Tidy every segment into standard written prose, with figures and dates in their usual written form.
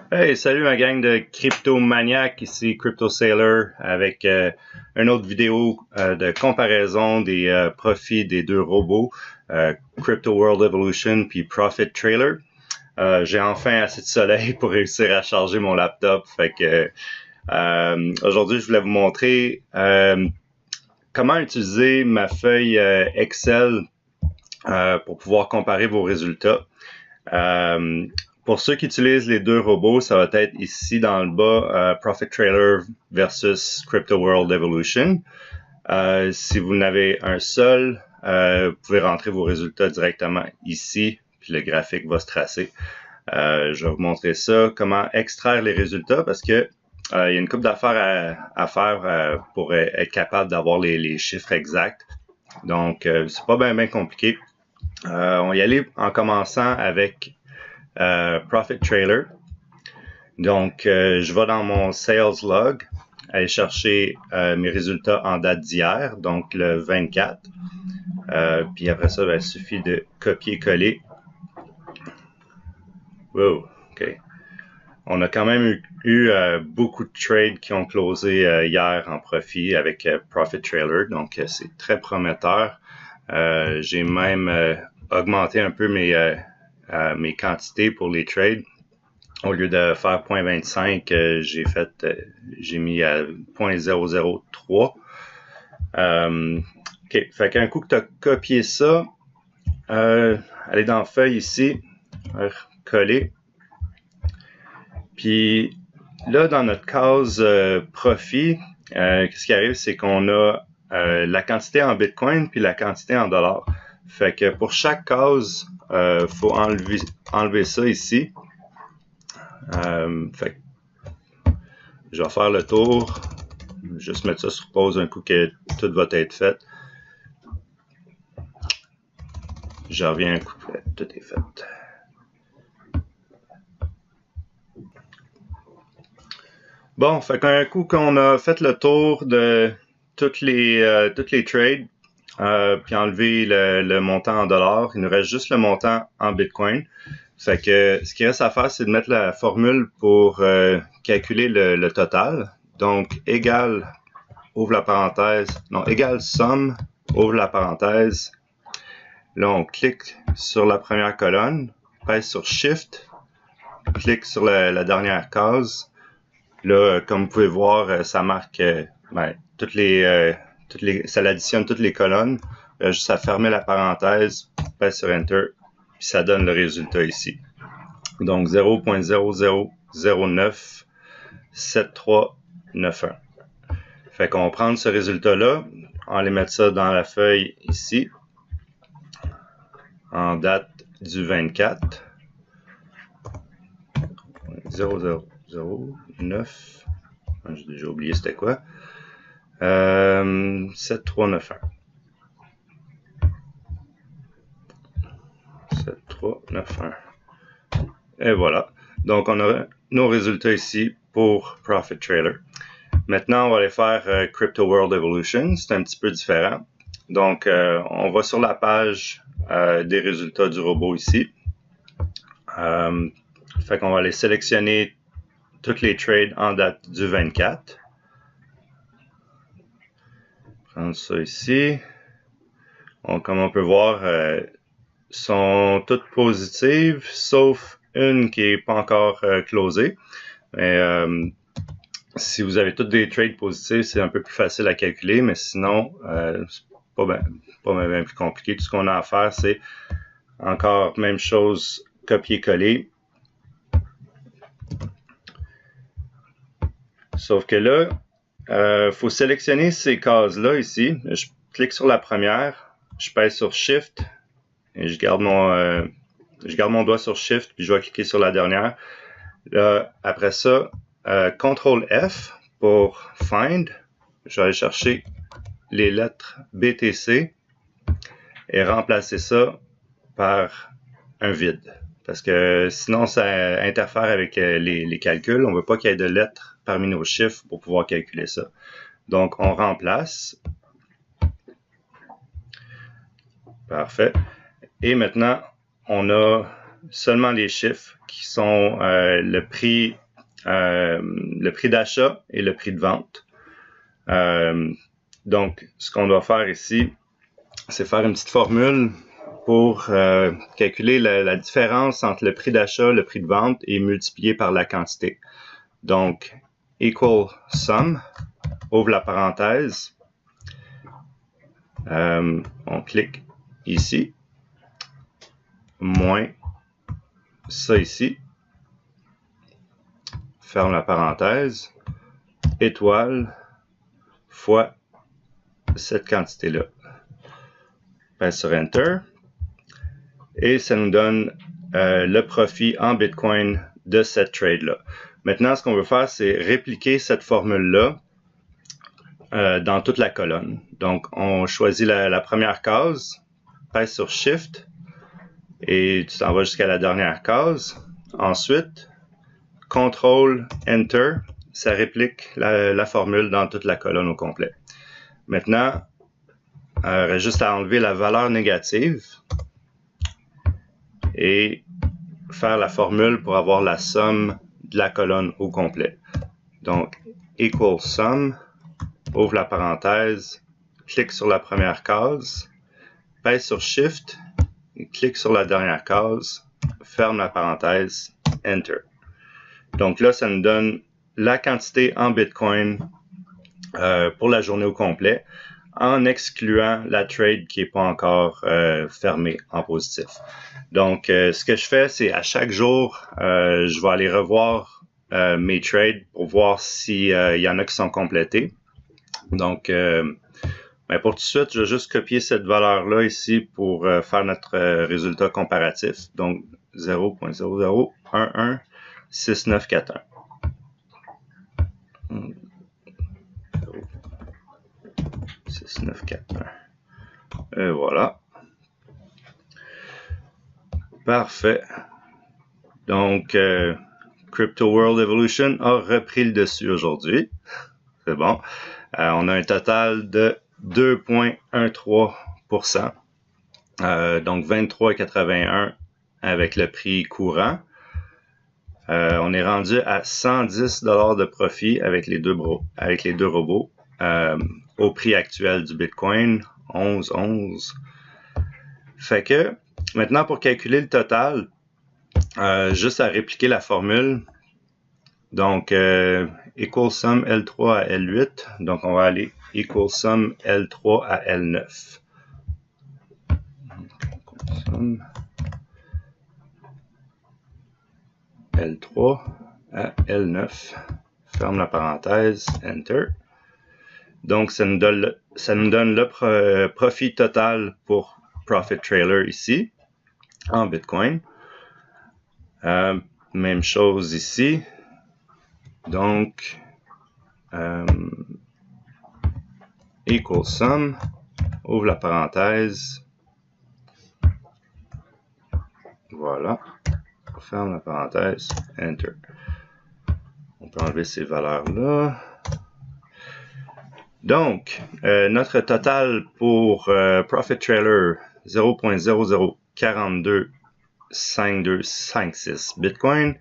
Hey, salut ma gang de crypto-maniacs, ici Crypto Sailor avec une autre vidéo de comparaison des profits des deux robots, Crypto World Evolution puis Profit Trailer. J'ai enfin assez de soleil pour réussir à charger mon laptop, fait que aujourd'hui je voulais vous montrer comment utiliser ma feuille Excel pour pouvoir comparer vos résultats. Pour ceux qui utilisent les deux robots, ça va être ici dans le bas, Profit Trailer versus Crypto World Evolution. Si vous n'avez un seul, vous pouvez rentrer vos résultats directement ici, puis le graphique va se tracer. Je vais vous montrer ça, comment extraire les résultats, parce que il y a une couple d'affaires à faire pour être capable d'avoir les chiffres exacts. Donc, c'est pas bien compliqué. On va y aller en commençant avec Profit Trailer. Donc, je vais dans mon Sales Log, aller chercher mes résultats en date d'hier, donc le 24. Puis après ça, il suffit de copier-coller. Wow, OK. On a quand même eu beaucoup de trades qui ont closé hier en profit avec Profit Trailer, donc c'est très prometteur. J'ai même augmenté un peu mes quantités pour les trades. Au lieu de faire 0.25, j'ai mis à 0.003. OK, fait qu'un coup que tu as copié ça, allez dans Feuille ici, coller. Puis là, dans notre case profit, qu'est-ce qui arrive, c'est qu'on a la quantité en Bitcoin puis la quantité en dollars. Fait que pour chaque case, faut enlever ça ici. Fait que je vais faire le tour. Juste mettre ça sur pause un coup que tout va être fait. Je reviens un coup que tout est fait. Bon, fait qu'un coup qu'on a fait le tour de toutes les trades, puis enlever le montant en dollars, il nous reste juste le montant en Bitcoin. Fait que ce qui reste à faire, c'est de mettre la formule pour calculer le total. Donc, égal, ouvre la parenthèse, non, égal somme, ouvre la parenthèse. Là, on clique sur la première colonne, pèse sur Shift, clique sur la dernière case. Là, comme vous pouvez voir, ça marque ça additionne toutes les colonnes. Juste à fermer la parenthèse, pèse sur Enter, puis ça donne le résultat ici. Donc 0.00097391. Fait qu'on va prendre ce résultat-là, on va aller mettre ça dans la feuille ici, en date du 24. 0009. J'ai déjà oublié c'était quoi. 7391. 7391. Et voilà. Donc, on a nos résultats ici pour Profit Trailer. Maintenant, on va aller faire Crypto World Evolution. C'est un petit peu différent. Donc, on va sur la page des résultats du robot ici. Fait qu'on va aller sélectionner toutes les trades en date du 24. Prendre ça ici. Comme on peut voir, sont toutes positives, sauf une qui n'est pas encore closée. Mais si vous avez toutes des trades positives, c'est un peu plus facile à calculer, mais sinon, c'est pas bien plus compliqué. Tout ce qu'on a à faire, c'est encore même chose, copier-coller. Sauf que là, faut sélectionner ces cases-là ici. Je clique sur la première, je pèse sur Shift et je garde mon doigt sur Shift, puis je vais cliquer sur la dernière. Là, après ça, CTRL F pour Find. Je vais aller chercher les lettres BTC et remplacer ça par un vide. Parce que sinon, ça interfère avec les calculs. On ne veut pas qu'il y ait de lettres parmi nos chiffres pour pouvoir calculer ça. Donc, on remplace. Parfait. Et maintenant, on a seulement les chiffres qui sont le prix d'achat et le prix de vente. Donc, ce qu'on doit faire ici, c'est faire une petite formule pour calculer la différence entre le prix d'achat, le prix de vente et multiplier par la quantité. Donc, equal sum, ouvre la parenthèse, on clique ici, moins ça ici, ferme la parenthèse, étoile, fois cette quantité-là. Passe sur Enter, et ça nous donne le profit en Bitcoin de cette trade-là. Maintenant, ce qu'on veut faire, c'est répliquer cette formule-là dans toute la colonne. Donc, on choisit la première case, pèse sur Shift, et tu t'en vas jusqu'à la dernière case. Ensuite, CTRL, Enter, ça réplique la formule dans toute la colonne au complet. Maintenant, il reste juste à enlever la valeur négative et faire la formule pour avoir la somme de la colonne au complet. Donc, equal sum, ouvre la parenthèse, clique sur la première case, pèse sur Shift, clique sur la dernière case, ferme la parenthèse, Enter. Donc là, ça nous donne la quantité en Bitcoin pour la journée au complet, en excluant la trade qui n'est pas encore fermée en positif. Donc, ce que je fais, c'est à chaque jour, je vais aller revoir mes trades pour voir s'il y en a qui sont complétés. Donc, pour tout de suite, je vais juste copier cette valeur-là ici pour faire notre résultat comparatif. Donc, 0.00116941. 6941. Et voilà. Parfait. Donc, Crypto World Evolution a repris le dessus aujourd'hui. C'est bon. On a un total de 2,13%. Donc, 23,81 avec le prix courant. On est rendu à 110 $ de profit avec les deux robots. Au prix actuel du Bitcoin, 11,11. Fait que, maintenant, pour calculer le total, juste à répliquer la formule. Donc, equal sum L3 à L8. Donc, on va aller equal sum L3 à L9. Sum L3 à L9. Ferme la parenthèse, Enter. Donc, ça nous donne le profit total pour Profit Trailer ici, en Bitcoin. Même chose ici. Donc, equal sum, ouvre la parenthèse. Voilà. Ferme la parenthèse, Enter. On peut enlever ces valeurs-là. Donc, notre total pour Profit Trailer, 0.00425256 Bitcoin.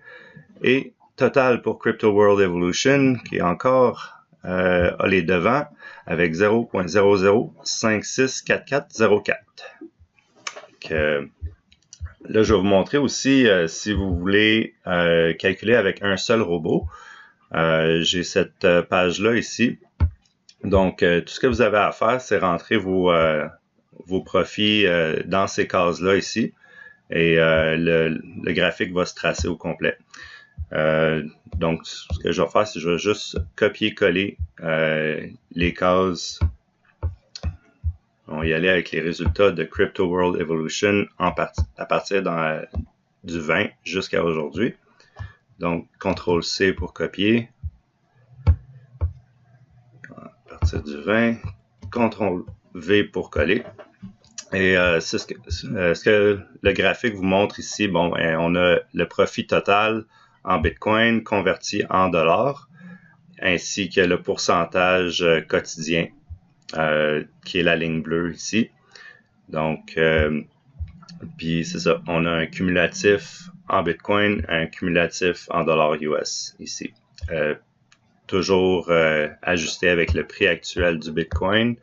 Et total pour Crypto World Evolution, qui est encore a les devants, avec 0.00564404. Là, je vais vous montrer aussi, si vous voulez calculer avec un seul robot. J'ai cette page-là ici. Donc, tout ce que vous avez à faire, c'est rentrer vos profits dans ces cases-là ici. Et le graphique va se tracer au complet. Donc, ce que je vais faire, c'est que je vais juste copier-coller les cases. On va y aller avec les résultats de Crypto World Evolution à partir du 20 jusqu'à aujourd'hui. Donc, CTRL-C pour copier. À partir du 20, CTRL-V pour coller. Et ce que le graphique vous montre ici, bon, on a le profit total en Bitcoin converti en dollars, ainsi que le pourcentage quotidien, qui est la ligne bleue ici. Donc, Puis c'est ça, on a un cumulatif en Bitcoin, un cumulatif en dollars US ici. Toujours ajusté avec le prix actuel du Bitcoin,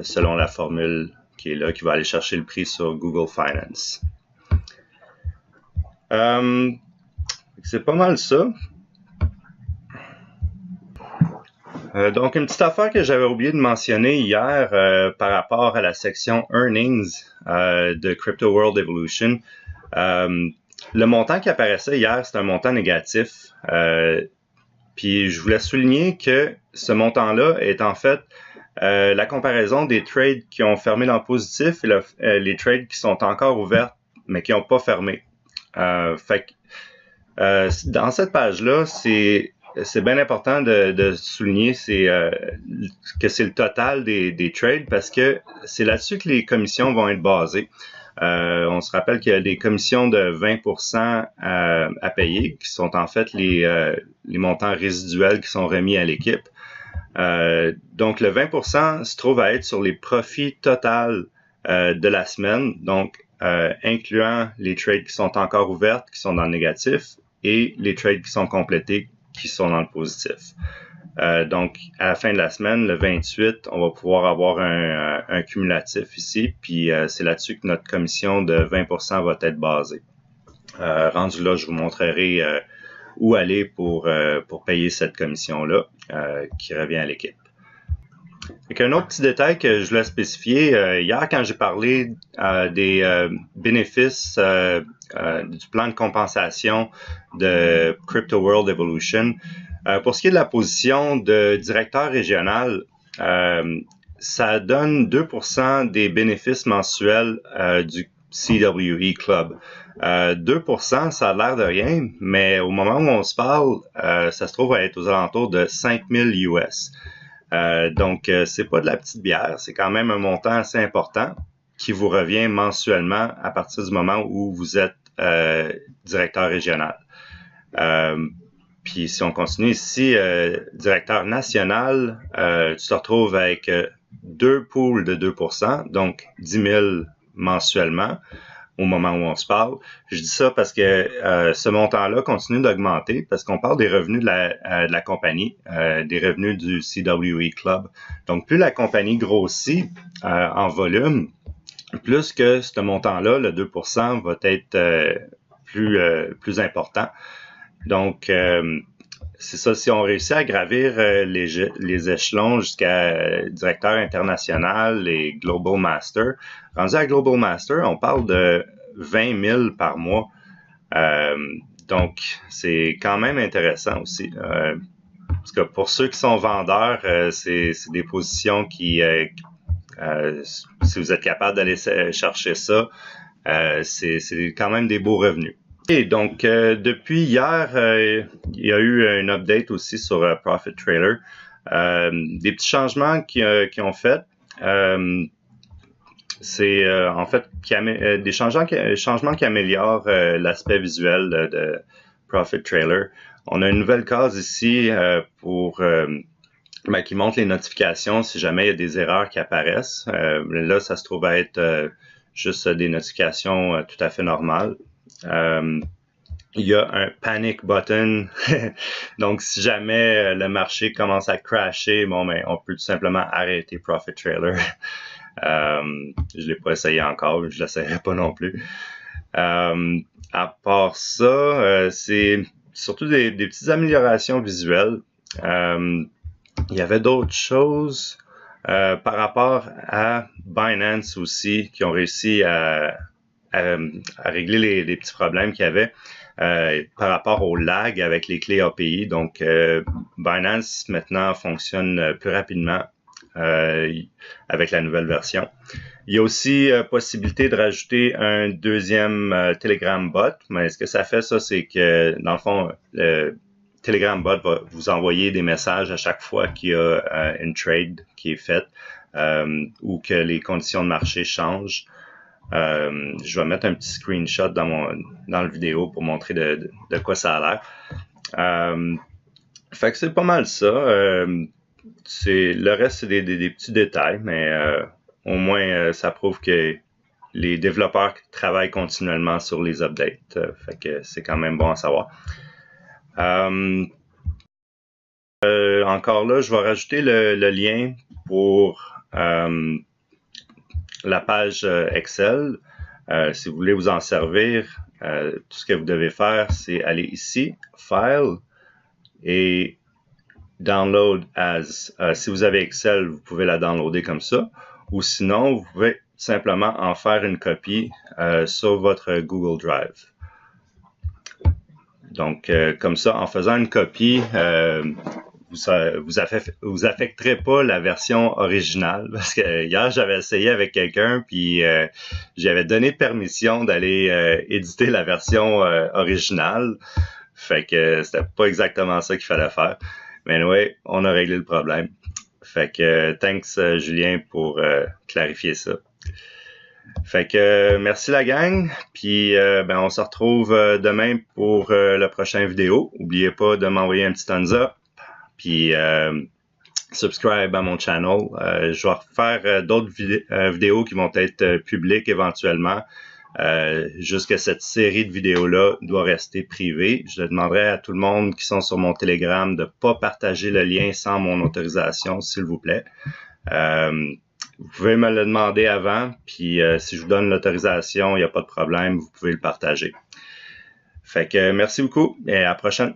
selon la formule qui est là, qui va aller chercher le prix sur Google Finance. C'est pas mal ça. Donc, une petite affaire que j'avais oublié de mentionner hier par rapport à la section Earnings de Crypto World Evolution. Le montant qui apparaissait hier, c'est un montant négatif. Puis je voulais souligner que ce montant-là est en fait la comparaison des trades qui ont fermé dans le positif et les trades qui sont encore ouvertes mais qui n'ont pas fermé. Fait que dans cette page-là, c'est bien important de souligner que c'est le total des trades parce que c'est là-dessus que les commissions vont être basées. On se rappelle qu'il y a des commissions de 20% à payer, qui sont en fait les montants résiduels qui sont remis à l'équipe. Donc, le 20% se trouve à être sur les profits totaux de la semaine, donc incluant les trades qui sont encore ouvertes, qui sont dans le négatif, et les trades qui sont complétés, qui sont dans le positif. Donc, à la fin de la semaine, le 28, on va pouvoir avoir un cumulatif ici, puis c'est là-dessus que notre commission de 20% va être basée. Rendu là, je vous montrerai où aller pour payer cette commission-là qui revient à l'équipe. Un autre petit détail que je voulais spécifier, hier quand j'ai parlé des bénéfices du plan de compensation de Crypto World Evolution, pour ce qui est de la position de directeur régional, ça donne 2% des bénéfices mensuels du CWE Club. 2%, ça a l'air de rien, mais au moment où on se parle, ça se trouve à être aux alentours de 5000 US. Donc, c'est pas de la petite bière, c'est quand même un montant assez important qui vous revient mensuellement à partir du moment où vous êtes directeur régional. Puis si on continue ici, directeur national, tu te retrouves avec deux pools de 2%, donc 10 000 mensuellement au moment où on se parle. Je dis ça parce que ce montant-là continue d'augmenter parce qu'on parle des revenus de la compagnie, des revenus du CWE Club. Donc, plus la compagnie grossit en volume, plus que ce montant-là, le 2%, va être plus important. Donc, c'est ça, si on réussit à gravir les échelons jusqu'à directeur international et Global Master, rendu à Global Master, on parle de 20 000 par mois. Donc, c'est quand même intéressant aussi. Parce que pour ceux qui sont vendeurs, c'est des positions qui, si vous êtes capable d'aller chercher ça, c'est quand même des beaux revenus. Et donc, depuis hier, il y a eu un update aussi sur Profit Trailer. Des petits changements qu'ils ont fait. C'est en fait des changements qui améliorent l'aspect visuel de Profit Trailer. On a une nouvelle case ici qui montre les notifications si jamais il y a des erreurs qui apparaissent. Là, ça se trouve à être juste des notifications tout à fait normales. Il y a un panic button. Donc, si jamais le marché commence à crasher, on peut tout simplement arrêter Profit Trailer. Je l'ai pas essayé encore, je l'essayerai pas non plus. À part ça, c'est surtout des petites améliorations visuelles. Il y avait d'autres choses par rapport à Binance aussi, qui ont réussi à régler les petits problèmes qu'il y avait par rapport au lag avec les clés API. Donc, Binance maintenant fonctionne plus rapidement avec la nouvelle version. Il y a aussi possibilité de rajouter un deuxième Telegram bot, mais ce que ça fait, ça, c'est que dans le fond, le Telegram bot va vous envoyer des messages à chaque fois qu'il y a une trade qui est faite ou que les conditions de marché changent. Je vais mettre un petit screenshot dans le vidéo pour montrer de quoi ça a l'air. Fait que c'est pas mal ça. Le reste, c'est des petits détails, mais au moins, ça prouve que les développeurs travaillent continuellement sur les updates. Fait que c'est quand même bon à savoir. Encore là, je vais rajouter le lien pour la page Excel. Si vous voulez vous en servir, tout ce que vous devez faire, c'est aller ici, File, et Download as. Si vous avez Excel, vous pouvez la downloader comme ça. Ou sinon, vous pouvez simplement en faire une copie sur votre Google Drive. Donc, comme ça, en faisant une copie, vous affecterez pas la version originale, parce que hier j'avais essayé avec quelqu'un, puis j'avais donné permission d'aller éditer la version originale, fait que c'était pas exactement ça qu'il fallait faire, mais anyway, on a réglé le problème. Fait que thanks Julien pour clarifier ça. Fait que merci la gang, puis on se retrouve demain pour la prochaine vidéo. N'oubliez pas de m'envoyer un petit thumbs up, puis subscribe à mon channel. Je vais refaire d'autres vidéos qui vont être publiques éventuellement. Jusqu'à cette série de vidéos-là doit rester privée. Je demanderai à tout le monde qui sont sur mon Telegram de ne pas partager le lien sans mon autorisation, s'il vous plaît. Vous pouvez me le demander avant, puis si je vous donne l'autorisation, il n'y a pas de problème, vous pouvez le partager. Fait que merci beaucoup et à la prochaine.